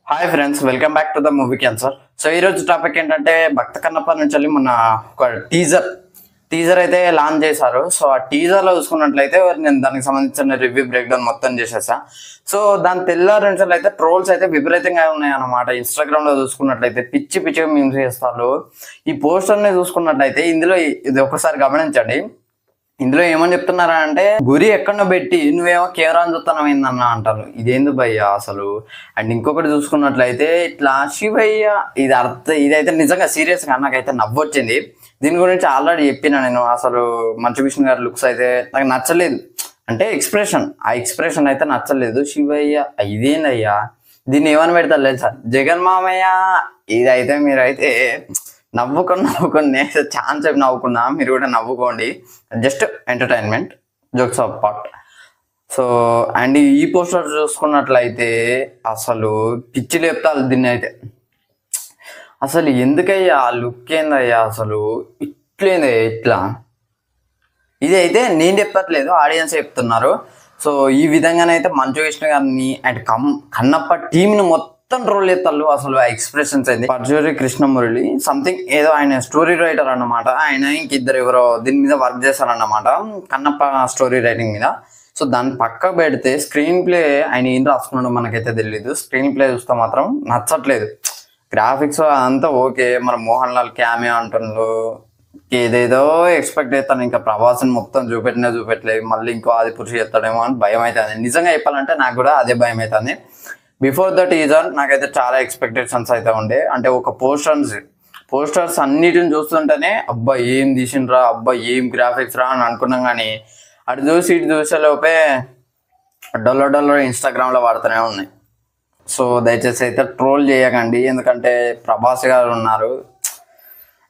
Hi friends, welcome back to the movie cancer. So ఈ రోజు topic ఏంటంటే భక్త కన్నప్ప నుంచి వెళ్ళి మొన్న ఒక టీజర్ అయితే లాంచ్ చేశారు. సో ఆ టీజర్ లో చూసుకున్నట్లయితే నేను దానికి సంబంధించిన రివ్యూ బ్రేక్ డౌన్ మొత్తం చేసేసా. సో దాని తెల్లారి నుంచి అయితే ట్రోల్స్ అయితే విపరీతంగా ఉన్నాయి అన్నమాట. ఇన్స్టాగ్రామ్ లో చూసుకున్నట్లయితే పిచ్చి పిచ్చిగా మీమ్స్ చేస్తారు. ఈ పోస్టర్ ని చూసుకున్నట్లయితే ఇందులో ఇది ఒకసారి గమనించండి. ఇందులో ఏమని చెప్తున్నారా అంటే, గురి ఎక్కడో పెట్టి నువ్వేమో కెమెరాని చూస్తున్నావు ఏందన్నా అంటారు. ఇదేందు భయ్య అసలు. అండ్ ఇంకొకటి చూసుకున్నట్లయితే ఇట్లా శివయ్య ఇదైతే నిజంగా సీరియస్ గా నాకైతే నవ్వొచ్చింది. దీని గురించి ఆల్రెడీ చెప్పిన నేను. అసలు మంచు విష్ణు గారి లుక్స్ అయితే నాకు నచ్చలేదు. అంటే ఆ ఎక్స్ప్రెషన్ అయితే నచ్చలేదు. శివయ్య ఇదేందయ్యా, దీన్ని ఏమని పెడతారు లేదు సార్, జగన్ మామయ్య. ఇదైతే మీరైతే నవ్వుకొని నేనైతే ఛాన్స్ చెప్పి నవ్వుకున్నా, మీరు కూడా నవ్వుకోండి. Just entertainment, jokes apart. So and ఈ పోస్టర్ చూసుకున్నట్లయితే అసలు పిచ్చి లేపుతారు దీన్ని అయితే. అసలు ఎందుకయ్యా ఆ లుక్ ఏందయ్యా, అసలు ఇట్లేందయ్యా ఇట్లా. ఇది అయితే నేను చెప్పట్లేదు, ఆడియన్స్ చెప్తున్నారు. సో ఈ విధంగానైతే మంచు విష్ణు గారిని అండ్ కన్నప్ప టీంని మొత్తం ట్రోల్ చేస్తారు. అసలు ఆ ఎక్స్ప్రెషన్స్ అయింది. పర్జూరి కృష్ణమురళి సంథింగ్ ఏదో ఆయన స్టోరీ రైటర్ అన్నమాట. ఆయన ఇంకిద్దరు ఎవరో దీని మీద వర్క్ చేశారన్నమాట, కన్నప్ప స్టోరీ రైటింగ్ మీద. సో దాన్ని పక్క పెడితే స్క్రీన్ ప్లే ఆయన ఏం రాసుకున్నాడో మనకైతే తెలియదు. స్క్రీన్ ప్లే చూస్తే మాత్రం నచ్చట్లేదు. గ్రాఫిక్స్ అంతా ఓకే, మన మోహన్ లాల్ క్యామియో అంటున్నారు. ఏదేదో ఎక్స్పెక్ట్ చేస్తాను. ఇంకా ప్రభాస్ని మొత్తం చూపెట్టలేదు, మళ్ళీ ఇంకో ఆదిపురుషు చేస్తాడేమో అని భయం అవుతుంది. నిజంగా చెప్పాలంటే నాకు కూడా అదే భయం అవుతుంది. బిఫోర్ ద టీజర్ నాకైతే చాలా ఎక్స్పెక్టేషన్స్ అయితే ఉండే. అంటే ఒక పోస్టర్స్ అన్నిటిని చూస్తుంటేనే అబ్బా ఏం తీసిండ్రా, అబ్బా ఏం గ్రాఫిక్స్ రా అని అనుకున్నాం. కానీ అటు ఇటు చూసేలోపే డొల్ల ఇన్స్టాగ్రామ్లో వాడుతూనే ఉన్నాయి. సో దయచేసి అయితే ట్రోల్ చేయకండి, ఎందుకంటే ప్రభాస్ గారు ఉన్నారు.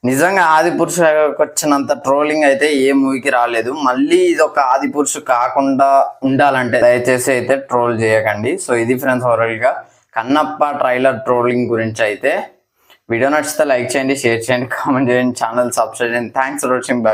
నిజంగా ఆదిపురుషుకి వచ్చినంత ట్రోలింగ్ అయితే ఏ మూవీకి రాలేదు. మళ్ళీ ఇది ఒక ఆదిపురుషు కాకుండా ఉండాలంటే దయచేసి అయితే ట్రోల్ చేయకండి. సో ఇది ఫ్రెండ్స్ ఓవరాల్గా కన్నప్ప ట్రైలర్ ట్రోలింగ్ గురించి అయితే. వీడియో నచ్చితే లైక్ చేయండి, షేర్ చేయండి, కామెంట్ చేయండి, ఛానల్ సబ్స్క్రైబ్ చేయండి. Thanks for watching.